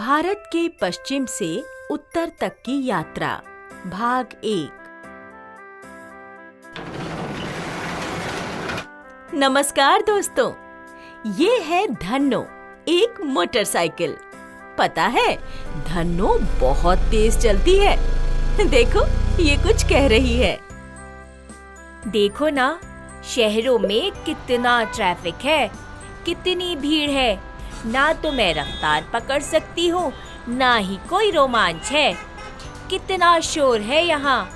भारत के पश्चिम से उत्तर तक की यात्रा भाग 1। नमस्कार दोस्तों, ये है धन्नो, एक मोटरसाइकिल। पता है, धन्नो बहुत तेज चलती है। देखो, ये कुछ कह रही है। देखो ना, शहरों में कितना ट्रैफिक है, कितनी भीड़ है। ना तो मैं रफ्तार पकड़ सकती हूँ, ना ही कोई रोमांच है। कितना शोर है यहाँ।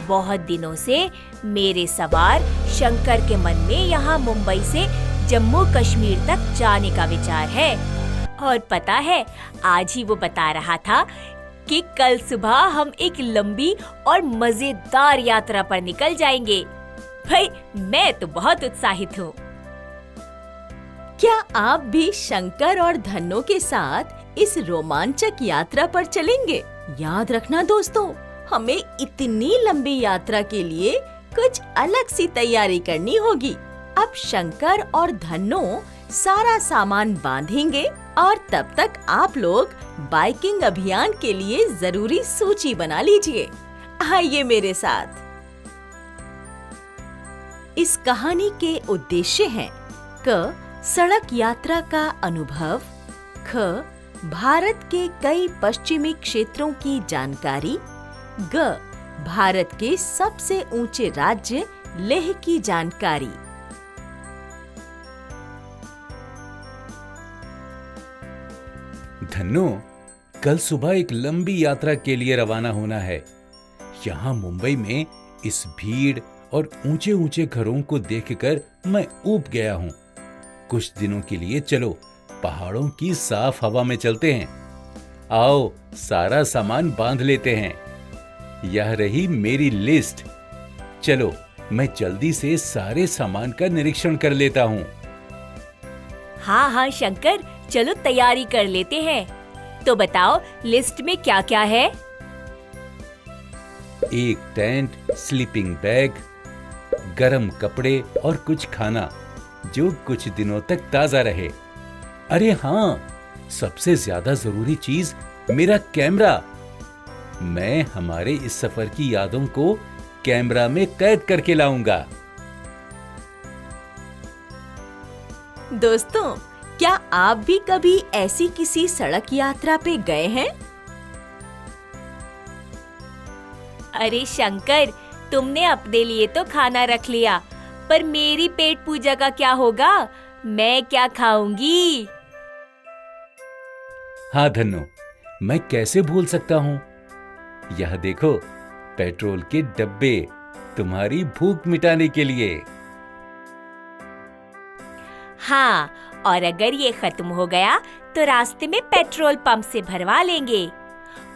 बहुत दिनों से मेरे सवार शंकर के मन में यहाँ मुंबई से जम्मू कश्मीर तक जाने का विचार है। और पता है, आज ही वो बता रहा था कि कल सुबह हम एक लंबी और मजेदार यात्रा पर निकल जाएंगे। भाई, मैं तो बहुत उत्साहित हूँ। क्या आप भी शंकर और धन्नो के साथ इस रोमांचक यात्रा पर चलेंगे? याद रखना दोस्तों, हमें इतनी लंबी यात्रा के लिए कुछ अलग सी तैयारी करनी होगी। अब शंकर और धन्नो सारा सामान बांधेंगे और तब तक आप लोग बाइकिंग अभियान के लिए जरूरी सूची बना लीजिए। आइए मेरे साथ। इस कहानी के उद्देश्य हैं: क. सड़क यात्रा का अनुभव, ख. भारत के कई पश्चिमी क्षेत्रों की जानकारी, ग. भारत के सबसे ऊंचे राज्य लेह की जानकारी। धन्नो, कल सुबह एक लंबी यात्रा के लिए रवाना होना है। यहाँ मुंबई में इस भीड़ और ऊंचे ऊंचे घरों को देखकर मैं ऊब गया हूँ। कुछ दिनों के लिए चलो पहाड़ों की साफ हवा में चलते हैं। आओ, सारा सामान बांध लेते हैं। यह रही मेरी लिस्ट। चलो, मैं जल्दी से सारे सामान का निरीक्षण कर लेता हूँ। हाँ शंकर, चलो तैयारी कर लेते हैं। तो बताओ, लिस्ट में क्या क्या है? एक टेंट, स्लीपिंग बैग, गरम कपड़े और कुछ खाना जो कुछ दिनों तक ताजा रहे। अरे हाँ, सबसे ज्यादा जरूरी चीज, मेरा कैमरा। मैं हमारे इस सफर की यादों को कैमरा में कैद करके लाऊंगा। दोस्तों, क्या आप भी कभी ऐसी किसी सड़क यात्रा पे गए हैं? अरे शंकर, तुमने अपने लिए तो खाना रख लिया, पर मेरी पेट पूजा का क्या होगा? मैं क्या खाऊंगी? हाँ धन्नो, मैं कैसे भूल सकता हूँ। यह देखो, पेट्रोल के डब्बे तुम्हारी भूख मिटाने के लिए। हाँ, और अगर ये खत्म हो गया तो रास्ते में पेट्रोल पंप से भरवा लेंगे।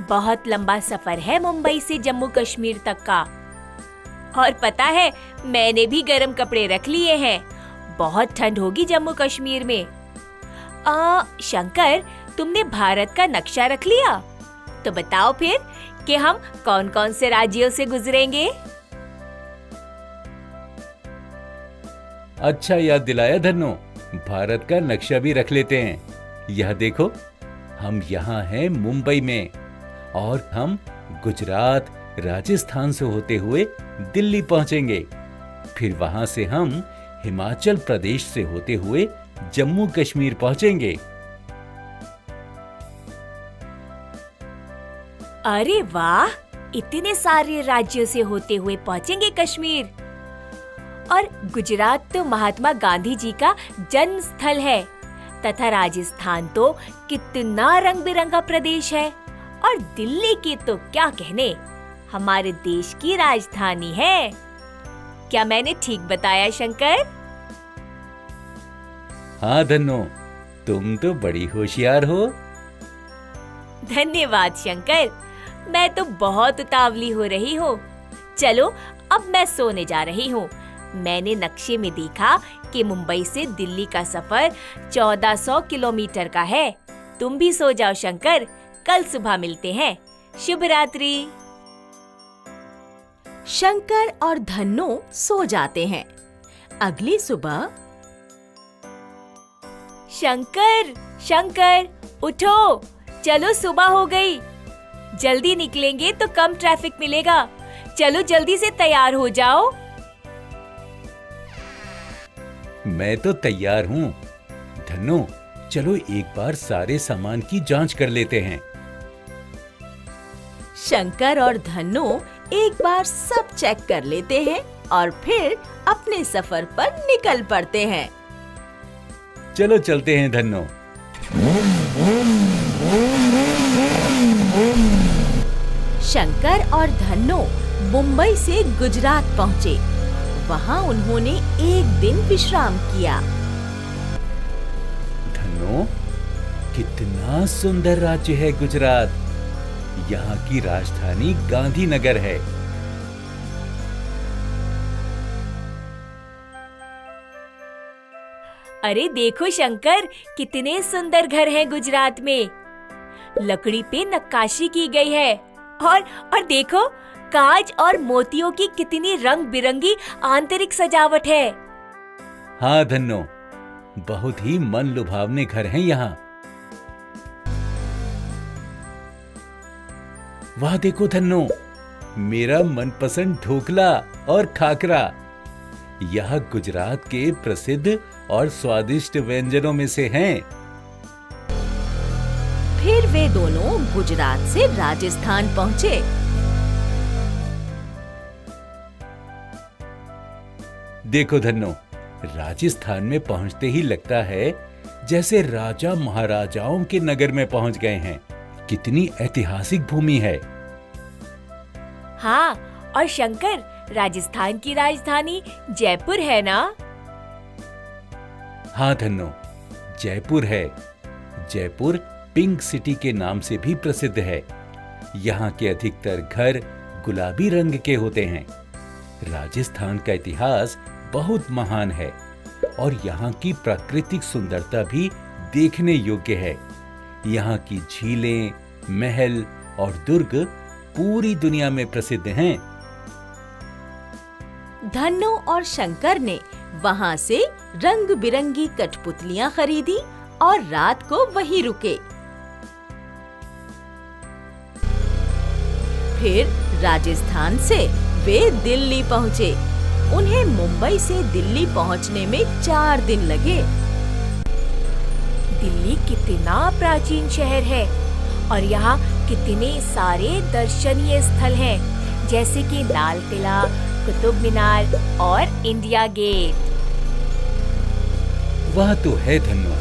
बहुत लंबा सफर है मुंबई से जम्मू कश्मीर तक का। और पता है, मैंने भी गर्म कपड़े रख लिए हैं। बहुत ठंड होगी जम्मू कश्मीर में। शंकर, तुमने भारत का नक्शा रख लिया? तो बताओ फिर कि हम कौन-कौन से राज्यों से गुजरेंगे? अच्छा याद दिलाया धन्नो, भारत का नक्शा भी रख लेते हैं। यह देखो, हम यहाँ हैं मुंबई में और हम गुजरात, राजस्थान से होते हुए दिल्ली पहुंचेंगे। फिर वहां से हम हिमाचल प्रदेश से होते हुए जम्मू कश्मीर पहुंचेंगे। अरे वाह, इतने सारे राज्यों से होते हुए पहुंचेंगे कश्मीर। और गुजरात तो महात्मा गांधी जी का जन्म स्थल है, तथा राजस्थान तो कितना रंग बिरंगा प्रदेश है। और दिल्ली की तो क्या कहने, हमारे देश की राजधानी है। क्या मैंने ठीक बताया शंकर? हाँ धन्नो, तुम तो बड़ी होशियार हो। धन्यवाद शंकर, मैं तो बहुत उतावली हो रही हूँ। चलो, अब मैं सोने जा रही हूँ। मैंने नक्शे में देखा कि मुंबई से दिल्ली का सफर 1400 किलोमीटर का है। तुम भी सो जाओ शंकर, कल सुबह मिलते हैं। शुभ रात्रि। शंकर और धन्नो सो जाते हैं। अगली सुबह शंकर, शंकर, उठो, चलो सुबह हो गई। जल्दी निकलेंगे तो कम ट्रैफिक मिलेगा। चलो जल्दी से तैयार हो जाओ। मैं तो तैयार हूँ। धन्नो, चलो एक बार सारे सामान की जांच कर लेते हैं। शंकर और धन्नो एक बार सब चेक कर लेते हैं और फिर अपने सफर पर निकल पड़ते हैं। चलो चलते हैं धन्नो। शंकर और धन्नो मुंबई से गुजरात पहुँचे। वहाँ उन्होंने एक दिन विश्राम किया। धन्नो, कितना सुंदर राज्य है गुजरात। यहाँ की राजधानी गांधीनगर है। अरे देखो शंकर, कितने सुंदर घर हैं गुजरात में। लकड़ी पे नक्काशी की गई है और देखो, कांच और मोतियों की कितनी रंग बिरंगी आंतरिक सजावट है। हाँ धन्नो, बहुत ही मन लुभावने घर हैं यहाँ। वाह देखो धन्नो, मेरा मनपसंद ढोकला और खाकरा यह गुजरात के प्रसिद्ध और स्वादिष्ट व्यंजनों में से हैं। फिर वे दोनों गुजरात से राजस्थान पहुँचे। देखो धन्नो, राजस्थान में पहुंचते ही लगता है जैसे राजा महाराजाओं के नगर में पहुंच गए हैं। कितनी ऐतिहासिक भूमि है। हाँ, और शंकर, राजस्थान की राजधानी जयपुर है ना? हाँ धन्नो, जयपुर है। जयपुर पिंक सिटी के नाम से भी प्रसिद्ध है। यहाँ के अधिकतर घर गुलाबी रंग के होते हैं। राजस्थान का इतिहास बहुत महान है और यहाँ की प्राकृतिक सुंदरता भी देखने योग्य है। यहाँ की झीलें, महल और दुर्ग पूरी दुनिया में प्रसिद्ध हैं। धन्नो और शंकर ने वहाँ से रंग बिरंगी कठपुतलियाँ खरीदी और रात को वहीं रुके। फिर राजस्थान से वे दिल्ली पहुँचे। उन्हें मुंबई से दिल्ली पहुँचने में 4 दिन लगे। दिल्ली कितना प्राचीन शहर है और यहाँ कितने सारे दर्शनीय स्थल हैं, जैसे कि लाल किला, कुतुब मीनार और इंडिया गेट। वह तो है धन्नो,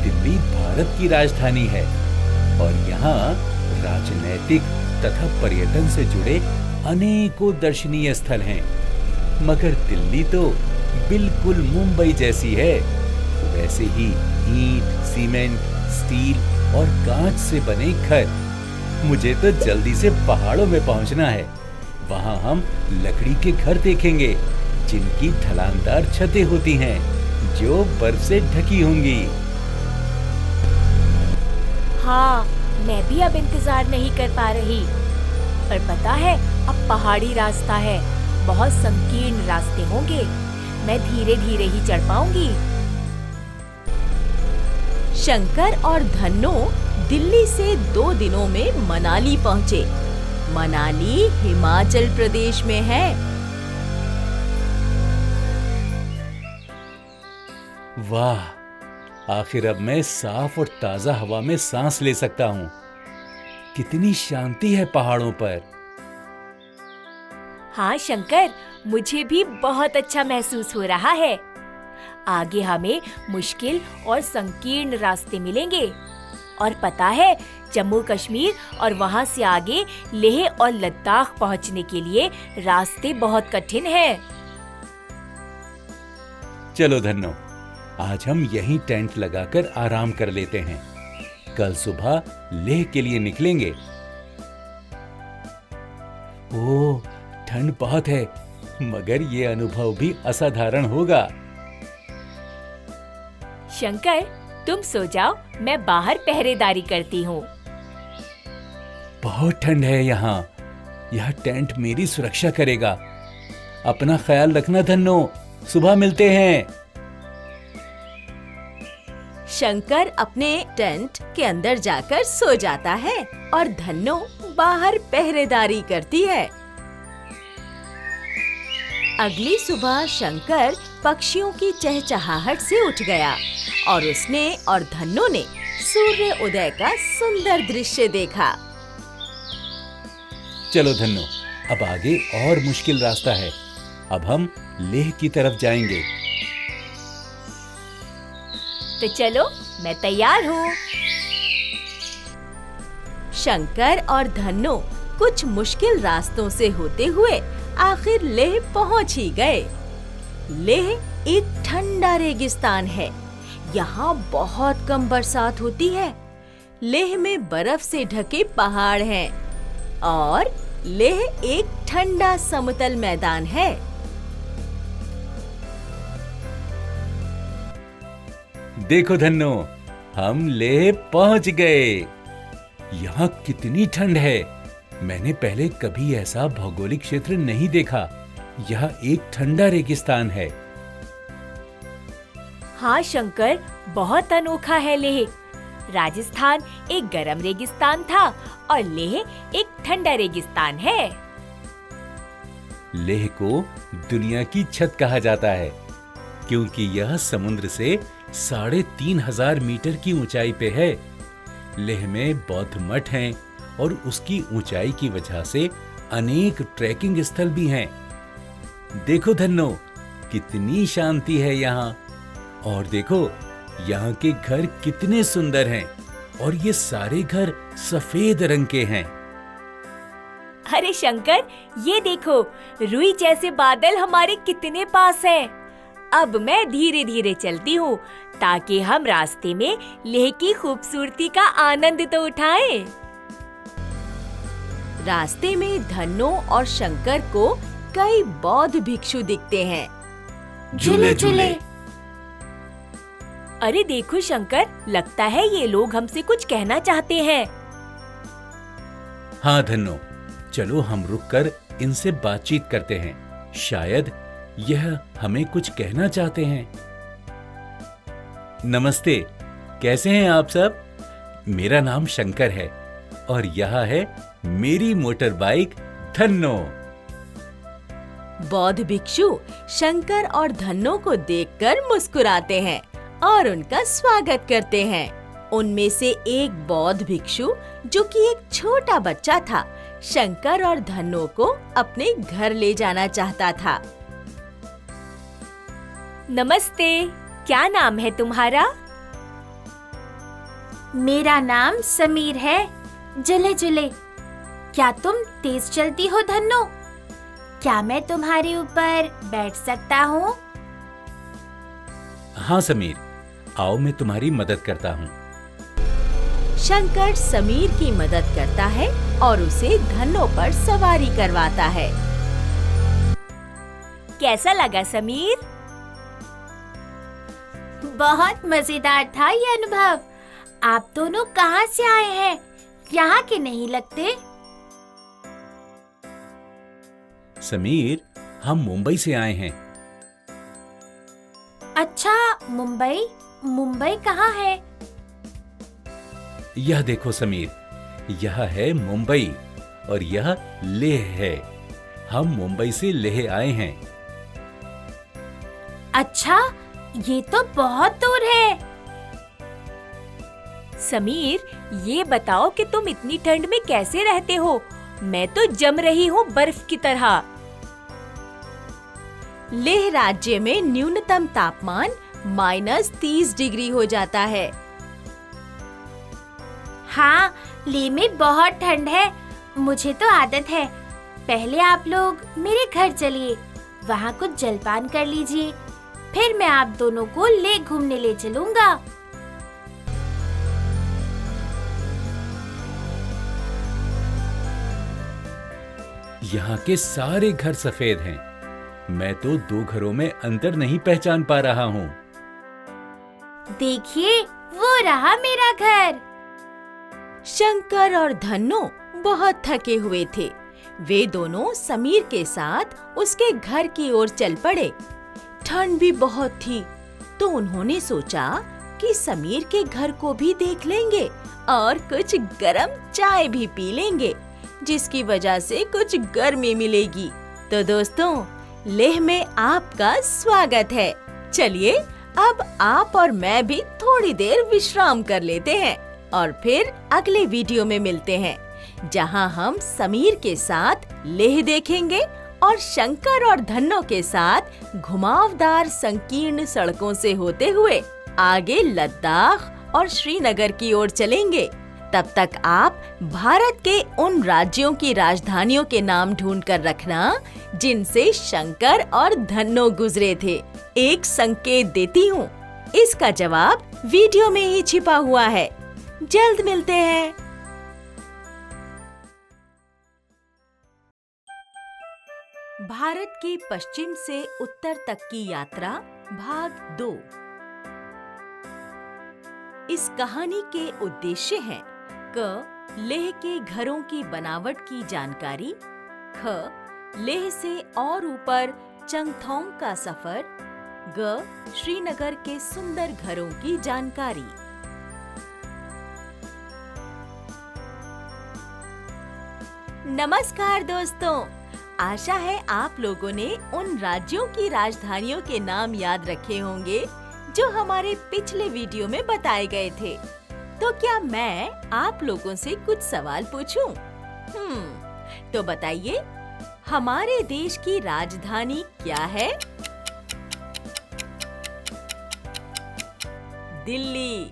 दिल्ली भारत की राजधानी है और यहाँ राजनैतिक तथा पर्यटन से जुड़े अनेकों दर्शनीय स्थल हैं। मगर दिल्ली तो बिल्कुल मुंबई जैसी है। वैसे ही ईंट, सीमेंट, स्टील और कांच से बने घर। मुझे तो जल्दी से पहाड़ों में पहुंचना है। वहां हम लकड़ी के घर देखेंगे, जिनकी ढलानदार छतें होती हैं, जो बर्फ से ढकी होंगी। हाँ, मैं भी अब इंतजार नहीं कर पा रही। पर पता है, अब पहाड़ी रास्ता है, बहुत संकीर्ण रास्ते होंगे। मैं धीरे धीरे ही चढ़ पाऊंगी। शंकर और धन्नो दिल्ली से 2 दिनों में मनाली पहुँचे। मनाली हिमाचल प्रदेश में है। वाह, आखिर अब मैं साफ और ताजा हवा में सांस ले सकता हूँ। कितनी शांति है पहाड़ों पर। हाँ शंकर, मुझे भी बहुत अच्छा महसूस हो रहा है। आगे हमें मुश्किल और संकीर्ण रास्ते मिलेंगे। और पता है, जम्मू कश्मीर और वहाँ से आगे लेह और लद्दाख पहुँचने के लिए रास्ते बहुत कठिन हैं। चलो धन्नो, आज हम यहीं टेंट लगाकर आराम कर लेते हैं। कल सुबह लेह के लिए निकलेंगे। ओह, ठंड बहुत है, मगर ये अनुभव भी असाधारण होगा। शंकर, तुम सो जाओ, मैं बाहर पहरेदारी करती हूँ। बहुत ठंड है यहाँ। यह टेंट मेरी सुरक्षा करेगा। अपना ख्याल रखना धन्नो। सुबह मिलते हैं। शंकर अपने टेंट के अंदर जाकर सो जाता है और धन्नो बाहर पहरेदारी करती है। अगली सुबह शंकर पक्षियों की चहचहाहट से उठ गया और उसने और धन्नो ने सूर्य उदय का सुंदर दृश्य देखा। चलो धन्नो, अब आगे और मुश्किल रास्ता है। अब हम लेह की तरफ जाएंगे। तो चलो, मैं तैयार हूँ। शंकर और धन्नो कुछ मुश्किल रास्तों से होते हुए आखिर लेह पहुंच ही गए। लेह एक ठंडा रेगिस्तान है। यहाँ बहुत कम बरसात होती है। लेह में बर्फ से ढके पहाड़ हैं और लेह एक ठंडा समतल मैदान है। देखो धन्नो, हम लेह पहुंच गए। यहाँ कितनी ठंड है। मैंने पहले कभी ऐसा भौगोलिक क्षेत्र नहीं देखा। यह एक ठंडा रेगिस्तान है। हाँ शंकर, बहुत अनोखा है लेह। राजस्थान एक गर्म रेगिस्तान था और लेह एक ठंडा रेगिस्तान है। लेह को दुनिया की छत कहा जाता है क्योंकि यह समुद्र से 3500 मीटर की ऊंचाई पे है। लेह में बौद्ध मठ हैं और उसकी ऊंचाई की वजह से अनेक ट्रैकिंग स्थल भी हैं। देखो धन्नो, कितनी शांति है यहाँ। और देखो, यहाँ के घर कितने सुंदर हैं और ये सारे घर सफेद रंग के हैं। अरे शंकर, ये देखो, रुई जैसे बादल हमारे कितने पास हैं। अब मैं धीरे धीरे चलती हूँ ताकि हम रास्ते में लेह की खूबसूरती का आनंद तो उठाएं। रास्ते में धन्नो और शंकर को कई बौद्ध भिक्षु दिखते हैं। झूले झूले। अरे देखो शंकर, लगता है ये लोग हमसे कुछ कहना चाहते हैं। हाँ धन्नो, चलो हम रुककर इनसे बातचीत करते हैं। शायद यह हमें कुछ कहना चाहते हैं। नमस्ते, कैसे हैं आप सब? मेरा नाम शंकर है और यह है मेरी मोटर बाइक धन्नो। बौद्ध भिक्षु शंकर और धन्नो को देखकर मुस्कुराते हैं और उनका स्वागत करते हैं। उनमें से एक बौद्ध भिक्षु, जो कि एक छोटा बच्चा था, शंकर और धन्नो को अपने घर ले जाना चाहता था। नमस्ते, क्या नाम है तुम्हारा? मेरा नाम समीर है। जुले जुले। क्या तुम तेज चलती हो धन्नो? क्या मैं तुम्हारे ऊपर बैठ सकता हूँ? हाँ समीर, आओ मैं तुम्हारी मदद करता हूँ। शंकर समीर की मदद करता है और उसे धन्नो पर सवारी करवाता है। कैसा लगा समीर? बहुत मजेदार था ये अनुभव। आप दोनों कहाँ से आए हैं? यहाँ के नहीं लगते। समीर, हम मुंबई से आए हैं। अच्छा, मुंबई? मुंबई कहाँ है? यह देखो समीर, यह है मुंबई और यह लेह है। हम मुंबई से लेह आए हैं। अच्छा, ये तो बहुत दूर है। समीर, ये बताओ कि तुम इतनी ठंड में कैसे रहते हो? मैं तो जम रही हूँ बर्फ की तरह। लेह राज्य में न्यूनतम तापमान -30 डिग्री हो जाता है। हाँ, लेह में बहुत ठंड है। मुझे तो आदत है। पहले आप लोग मेरे घर चलिए, वहाँ कुछ जलपान कर लीजिए, फिर मैं आप दोनों को लेह घूमने ले चलूंगा। यहाँ के सारे घर सफेद हैं। मैं तो 2 घरों में अंतर नहीं पहचान पा रहा हूँ। देखिए, वो रहा मेरा घर। शंकर और धन्नो बहुत थके हुए थे। वे दोनों समीर के साथ उसके घर की ओर चल पड़े। ठंड भी बहुत थी, तो उन्होंने सोचा कि समीर के घर को भी देख लेंगे और कुछ गरम चाय भी पी लेंगे, जिसकी वजह से कुछ गर्मी मिलेगी। तो दोस्तों, लेह में आपका स्वागत है। चलिए अब आप और मैं भी थोड़ी देर विश्राम कर लेते हैं और फिर अगले वीडियो में मिलते हैं, जहां हम समीर के साथ लेह देखेंगे और शंकर और धन्नो के साथ घुमावदार संकीर्ण सड़कों से होते हुए आगे लद्दाख और श्रीनगर की ओर चलेंगे। तब तक आप भारत के उन राज्यों की राजधानियों के नाम ढूंढ कर रखना जिनसे शंकर और धन्नो गुजरे थे। एक संकेत देती हूँ, इसका जवाब वीडियो में ही छिपा हुआ है। जल्द मिलते हैं। भारत के पश्चिम से उत्तर तक की यात्रा भाग 2। इस कहानी के उद्देश्य हैं: क. लेह के घरों की बनावट की जानकारी। ख. लेह से और ऊपर चंगथोंग का सफर। ग. श्रीनगर के सुंदर घरों की जानकारी। नमस्कार दोस्तों, आशा है आप लोगों ने उन राज्यों की राजधानियों के नाम याद रखे होंगे जो हमारे पिछले वीडियो में बताए गए थे। तो क्या मैं आप लोगों से कुछ सवाल पूछूं? तो बताइए, हमारे देश की राजधानी क्या है? दिल्ली।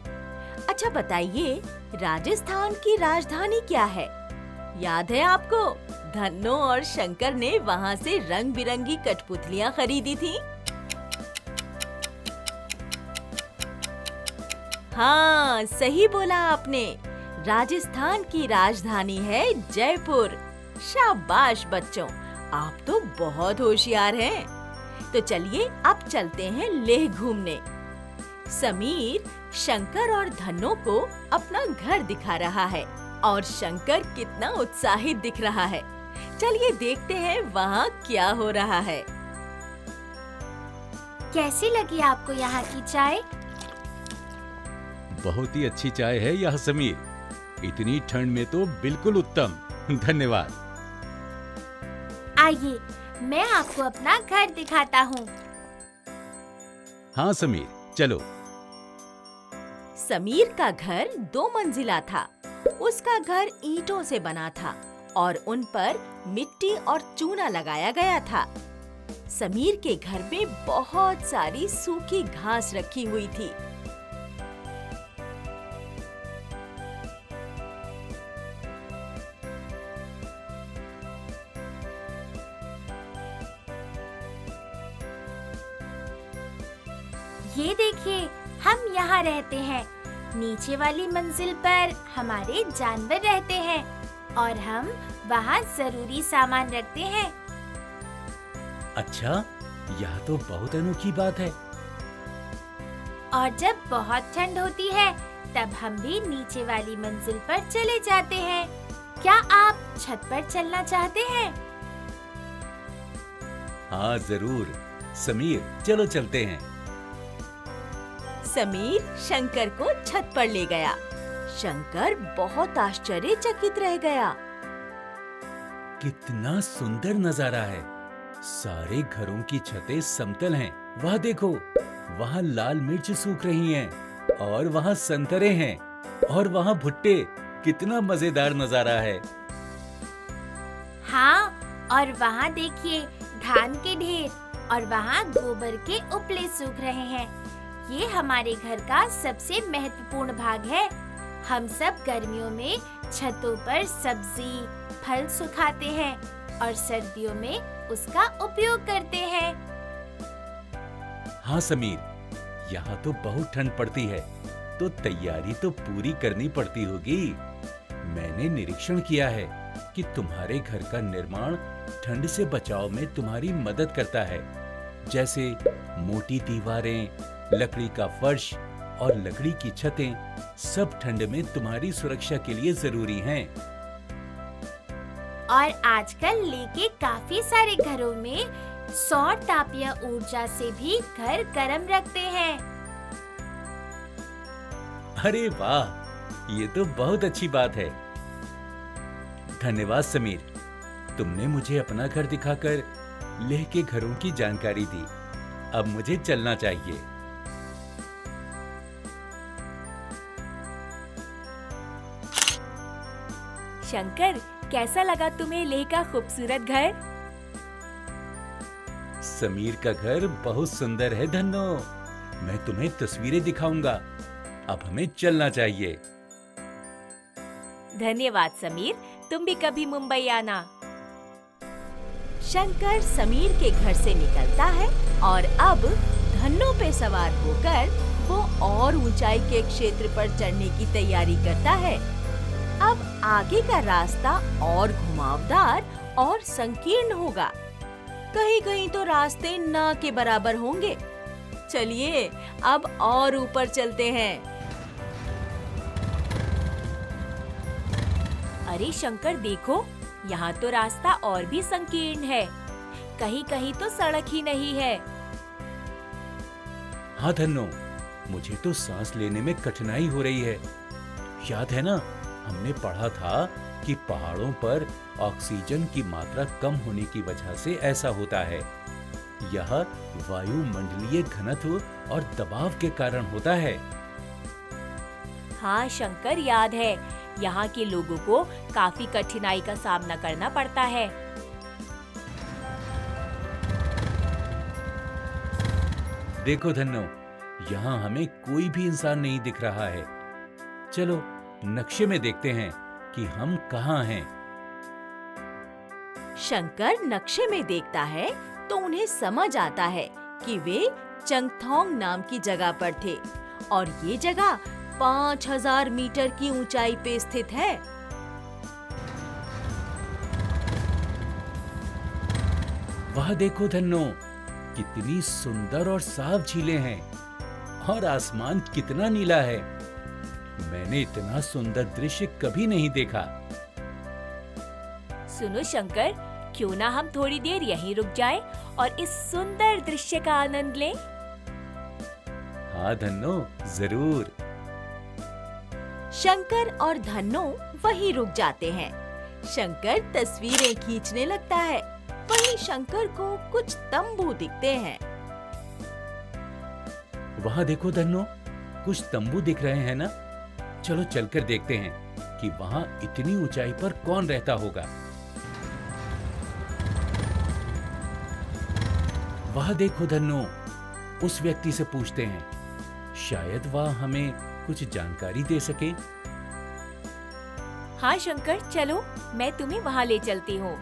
अच्छा बताइए, राजस्थान की राजधानी क्या है? याद है आपको? धन्नो और शंकर ने वहाँ से रंग बिरंगी कठपुतलियाँ खरीदी थी। हाँ, सही बोला आपने। राजस्थान की राजधानी है जयपुर। शाबाश बच्चों, आप तो बहुत होशियार हैं। तो चलिए अब चलते हैं लेह घूमने। समीर शंकर और धन्नो को अपना घर दिखा रहा है और शंकर कितना उत्साहित दिख रहा है। चलिए देखते हैं वहाँ क्या हो रहा है। कैसी लगी आपको यहाँ की चाय? बहुत ही अच्छी चाय है यह समीर। इतनी ठंड में तो बिल्कुल उत्तम। धन्यवाद। आइए, मैं आपको अपना घर दिखाता हूँ। हाँ समीर, चलो। समीर का घर 2 मंजिला था। उसका घर ईंटों से बना था और उन पर मिट्टी और चूना लगाया गया था। समीर के घर में बहुत सारी सूखी घास रखी हुई थी। ये देखिए, हम यहाँ रहते हैं। नीचे वाली मंजिल पर हमारे जानवर रहते हैं और हम वहाँ जरूरी सामान रखते हैं। अच्छा, यह तो बहुत अनोखी बात है। और जब बहुत ठंड होती है तब हम भी नीचे वाली मंजिल पर चले जाते हैं। क्या आप छत पर चलना चाहते हैं? हाँ जरूर समीर, चलो चलते हैं। समीर शंकर को छत पर ले गया। शंकर बहुत आश्चर्यचकित रह गया। कितना सुंदर नजारा है। सारे घरों की छतें समतल हैं। वहाँ देखो, वहाँ लाल मिर्च सूख रही हैं और वहाँ संतरे हैं और वहाँ भुट्टे। कितना मजेदार नजारा है। हाँ, और वहाँ देखिए धान के ढेर और वहाँ गोबर के उपले सूख रहे हैं। ये हमारे घर का सबसे महत्वपूर्ण भाग है। हम सब गर्मियों में छतों पर सब्जी, फल सुखाते हैं और सर्दियों में उसका उपयोग करते हैं। हाँ समीर, यहाँ तो बहुत ठंड पड़ती है, तो तैयारी तो पूरी करनी पड़ती होगी। मैंने निरीक्षण किया है कि तुम्हारे घर का निर्माण ठंड से बचाव में तुम्हारी मदद करता है। जैसे मोटी दीवारें, लकड़ी का फर्श और लकड़ी की छतें सब ठंड में तुम्हारी सुरक्षा के लिए जरूरी हैं। और आजकल लेके काफी सारे घरों में सौर तापीय ऊर्जा से भी घर गर्म रखते हैं। अरे वाह, ये तो बहुत अच्छी बात है। धन्यवाद समीर, तुमने मुझे अपना घर दिखाकर लेह के घरों की जानकारी दी। अब मुझे चलना चाहिए। शंकर, कैसा लगा तुम्हें लेह का खूबसूरत घर? समीर का घर बहुत सुंदर है धन्नो। मैं तुम्हें तस्वीरें दिखाऊंगा। अब हमें चलना चाहिए। धन्यवाद समीर, तुम भी कभी मुंबई आना। शंकर समीर के घर से निकलता है और अब धन्नो पे सवार होकर वो और ऊंचाई के क्षेत्र पर चढ़ने की तैयारी करता है। अब आगे का रास्ता और घुमावदार और संकीर्ण होगा। कहीं-कहीं तो रास्ते ना के बराबर होंगे। चलिए अब और ऊपर चलते हैं। अरे शंकर देखो, यहाँ तो रास्ता और भी संकीर्ण है। कहीं-कहीं तो सड़क ही नहीं है। हाँ धन्नो, मुझे तो सांस लेने में कठिनाई हो रही है। याद है ना, हमने पढ़ा था कि पहाड़ों पर ऑक्सीजन की मात्रा कम होने की वजह से ऐसा होता है। यह वायुमंडलीय घनत्व और दबाव के कारण होता है। हाँ शंकर, याद है। यहाँ के लोगों को काफी कठिनाई का सामना करना पड़ता है। देखो धन्नो, यहाँ हमें कोई भी इंसान नहीं दिख रहा है। चलो नक्शे में देखते हैं कि हम कहाँ हैं। शंकर नक्शे में देखता है तो उन्हें समझ आता है कि वे चंगथोंग नाम की जगह पर थे और ये जगह 5000 मीटर की ऊंचाई पे स्थित है। वहाँ देखो धन्नो, कितनी सुंदर और साफ झीलें हैं और आसमान कितना नीला है। मैंने इतना सुंदर दृश्य कभी नहीं देखा। सुनो शंकर, क्यों ना हम थोड़ी देर यहीं रुक जाएं और इस सुंदर दृश्य का आनंद लें? हाँ धन्नो, जरूर। शंकर और धन्नो वहीं रुक जाते हैं। शंकर तस्वीरें खींचने लगता है। वहीं शंकर को कुछ तंबू दिखते हैं। वहाँ देखो धन्नो, कुछ तंबू दिख रहे हैं ना। चलो चलकर देखते हैं कि वहाँ इतनी ऊंचाई पर कौन रहता होगा। वहाँ देखो धन्नो, उस व्यक्ति से पूछते हैं, शायद वह हमें कुछ जानकारी दे सके। हाँ शंकर, चलो मैं तुम्हें वहाँ ले चलती हूँ।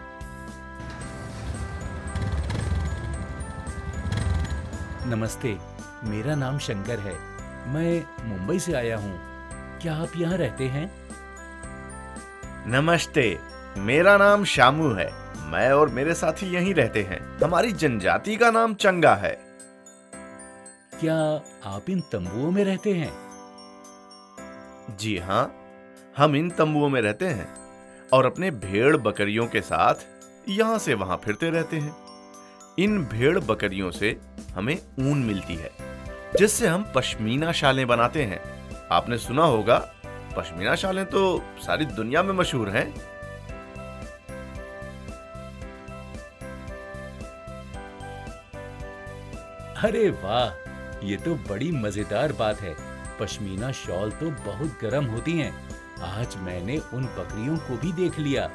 नमस्ते, मेरा नाम शंकर है। मैं मुंबई से आया हूँ। क्या आप यहाँ रहते हैं? नमस्ते, मेरा नाम शामू है। मैं और मेरे साथी यहीं रहते हैं। हमारी जनजाति का नाम चंगा है। क्या आप इन तंबुओं में रहते हैं? जी हाँ, हम इन तंबुओं में रहते हैं और अपने भेड़ बकरियों के साथ यहाँ से वहाँ फिरते रहते हैं। इन भेड़ बकरियों से हमें ऊन मिलती है, जिससे हम पश्मीना शालें बनाते हैं। आपने सुना होगा, पश्मीना शालें तो सारी दुनिया में मशहूर हैं। अरे वाह, ये तो बड़ी मजेदार बात है। पश्मीना शॉल तो बहुत गर्म होती हैं। आज मैंने उन बकरियों को भी देख लिया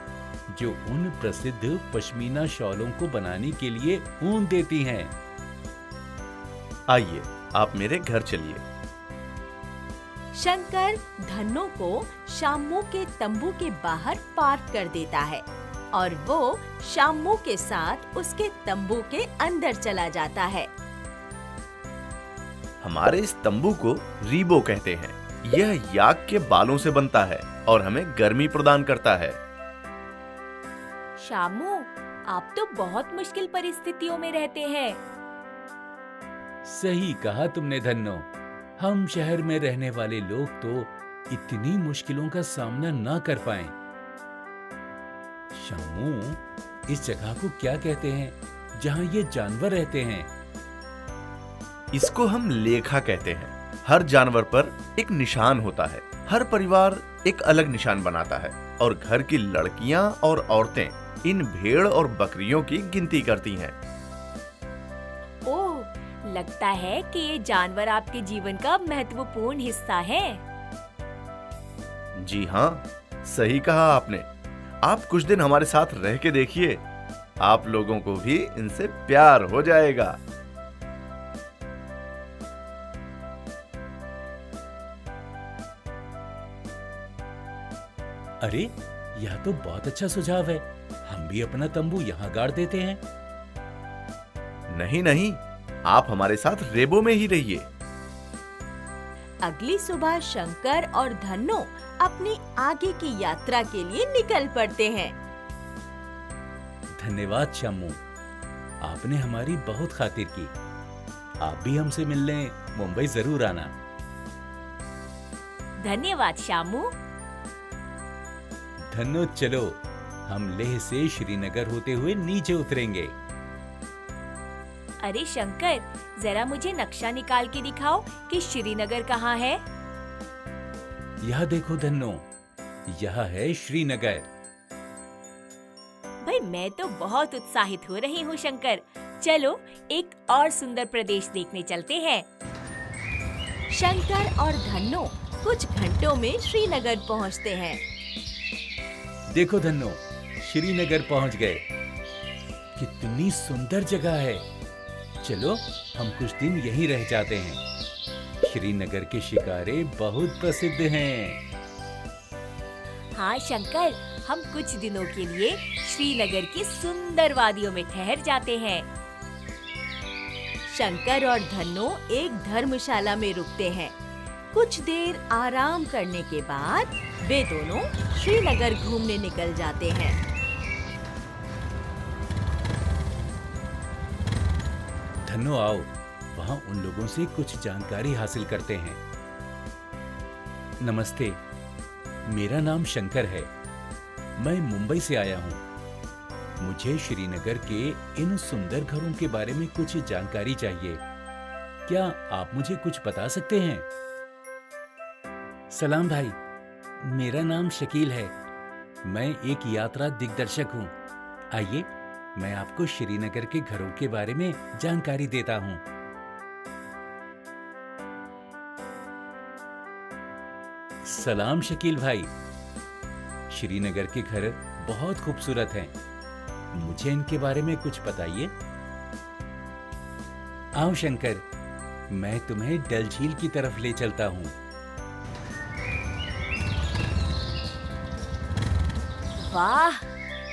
जो उन प्रसिद्ध पश्मीना शॉलों को बनाने के लिए ऊन देती हैं। आइए, आप मेरे घर चलिए। शंकर धन्नो को शामू के तंबू के बाहर पार्क कर देता है और वो शामू के साथ उसके तंबू के अंदर चला जाता है। हमारे इस तंबू को रीबो कहते हैं। यह याक के बालों से बनता है और हमें गर्मी प्रदान करता है। शामू, आप तो बहुत मुश्किल परिस्थितियों में रहते हैं। सही कहा तुमने धन्नो। हम शहर में रहने वाले लोग तो इतनी मुश्किलों का सामना ना कर पाएं। शामू, इस जगह को क्या कहते हैं जहां ये जानवर रहते हैं? इसको हम लेखा कहते हैं। हर जानवर पर एक निशान होता है। हर परिवार एक अलग निशान बनाता है और घर की लड़कियां और औरतें इन भेड़ और बकरियों की गिनती करती हैं। ओह, लगता है कि ये जानवर आपके जीवन का महत्वपूर्ण हिस्सा है। जी हाँ, सही कहा आपने। आप कुछ दिन हमारे साथ रह के देखिए, आप लोगों को भी इनसे प्यार हो जाएगा। अरे, यह तो बहुत अच्छा सुझाव है। हम भी अपना तंबू यहाँ गाड़ देते हैं। नहीं नहीं, आप हमारे साथ रेबो में ही रहिए। अगली सुबह शंकर और धन्नो अपनी आगे की यात्रा के लिए निकल पड़ते हैं। धन्यवाद शामू, आपने हमारी बहुत खातिर की। आप भी हमसे मिलने मुंबई जरूर आना। धन्यवाद शामू। धन्नो, चलो हम लेह से श्रीनगर होते हुए नीचे उतरेंगे। अरे शंकर, जरा मुझे नक्शा निकाल के दिखाओ कि श्रीनगर कहाँ है। यह देखो धन्नो, यह है श्रीनगर। भाई, मैं तो बहुत उत्साहित हो रही हूँ शंकर। चलो एक और सुंदर प्रदेश देखने चलते हैं। शंकर और धन्नो कुछ घंटों में श्रीनगर पहुंचते हैं। देखो धन्नो, श्रीनगर पहुंच गए। कितनी सुंदर जगह है। चलो हम कुछ दिन यहीं रह जाते हैं। श्रीनगर के शिकारे बहुत प्रसिद्ध हैं। हाँ शंकर, हम कुछ दिनों के लिए श्रीनगर की सुंदर वादियों में ठहर जाते हैं। शंकर और धन्नो एक धर्मशाला में रुकते हैं। कुछ देर आराम करने के बाद वे दोनों श्रीनगर घूमने निकल जाते हैं। धन्नो, आओ वहाँ उन लोगों से कुछ जानकारी हासिल करते हैं। नमस्ते, मेरा नाम शंकर है। मैं मुंबई से आया हूँ। मुझे श्रीनगर के इन सुंदर घरों के बारे में कुछ जानकारी चाहिए। क्या आप मुझे कुछ बता सकते हैं? सलाम भाई, मेरा नाम शकील है। मैं एक यात्रा दिग्दर्शक हूँ। आइए, मैं आपको श्रीनगर के घरों के बारे में जानकारी देता हूँ। सलाम शकील भाई, श्रीनगर के घर बहुत खूबसूरत हैं। मुझे इनके बारे में कुछ बताइए। आओ शंकर, मैं तुम्हें डल झील की तरफ ले चलता हूँ। वाह,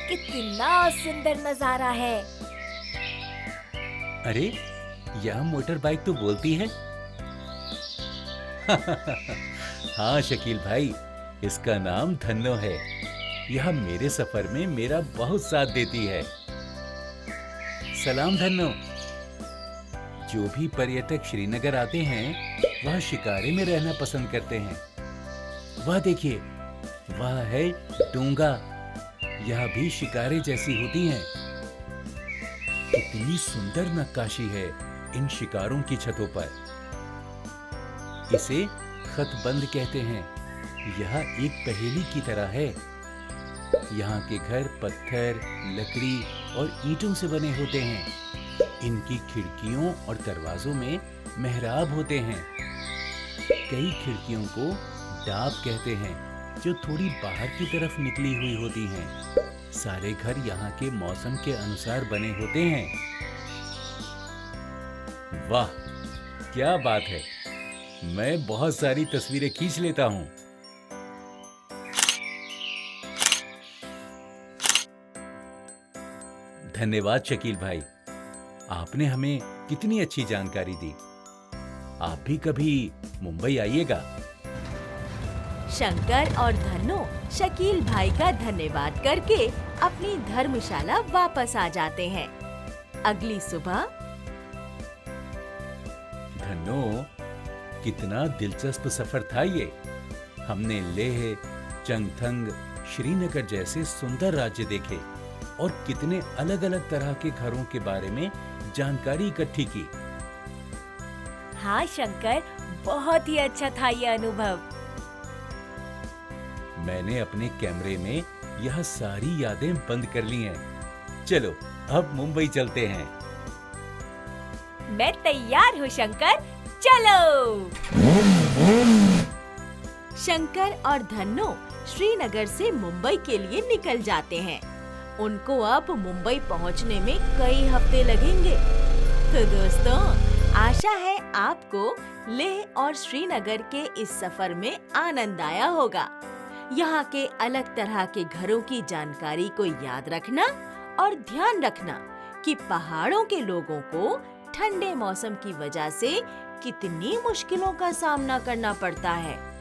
कितना सुंदर नजारा है। अरे, यह मोटर बाइक तो बोलती है। हाँ शकील भाई, इसका नाम धन्नो है। यह मेरे सफर में मेरा बहुत साथ देती है। सलाम धन्नो। जो भी पर्यटक श्रीनगर आते हैं, वह शिकारे में रहना पसंद करते हैं। वह देखिए, वह है डोंगा। यह भी शिकारे जैसी होती हैं। कितनी सुंदर नक्काशी है इन शिकारों की छतों पर। इसे खतबंद कहते हैं। यह एक पहेली की तरह है। यहाँ के घर पत्थर, लकड़ी और ईंटों से बने होते हैं। इनकी खिड़कियों और दरवाजों में मेहराब होते हैं। कई खिड़कियों को डाब कहते हैं, जो थोड़ी बाहर की तरफ निकली हुई होती हैं। सारे घर यहाँ के मौसम के अनुसार बने होते हैं। वाह, क्या बात है। मैं बहुत सारी तस्वीरें खींच लेता हूँ। धन्यवाद शकील भाई, आपने हमें कितनी अच्छी जानकारी दी। आप भी कभी मुंबई आइएगा। शंकर और धन्नो शकील भाई का धन्यवाद करके अपनी धर्मशाला वापस आ जाते हैं। अगली सुबह धन्नो, कितना दिलचस्प सफर था ये। हमने लेह, चंगथंग, श्रीनगर जैसे सुंदर राज्य देखे और कितने अलग अलग तरह के घरों के बारे में जानकारी इकट्ठी की। हाँ शंकर, बहुत ही अच्छा था ये अनुभव। मैंने अपने कैमरे में यह सारी यादें बंद कर ली हैं। चलो अब मुंबई चलते हैं। मैं तैयार हूँ शंकर, चलो। शंकर और धन्नो श्रीनगर से मुंबई के लिए निकल जाते हैं। उनको अब मुंबई पहुंचने में कई हफ्ते लगेंगे। तो दोस्तों, आशा है आपको लेह और श्रीनगर के इस सफर में आनंद आया होगा। यहाँ के अलग तरह के घरों की जानकारी को याद रखना और ध्यान रखना कि पहाड़ों के लोगों को ठंडे मौसम की वजह से कितनी मुश्किलों का सामना करना पड़ता है।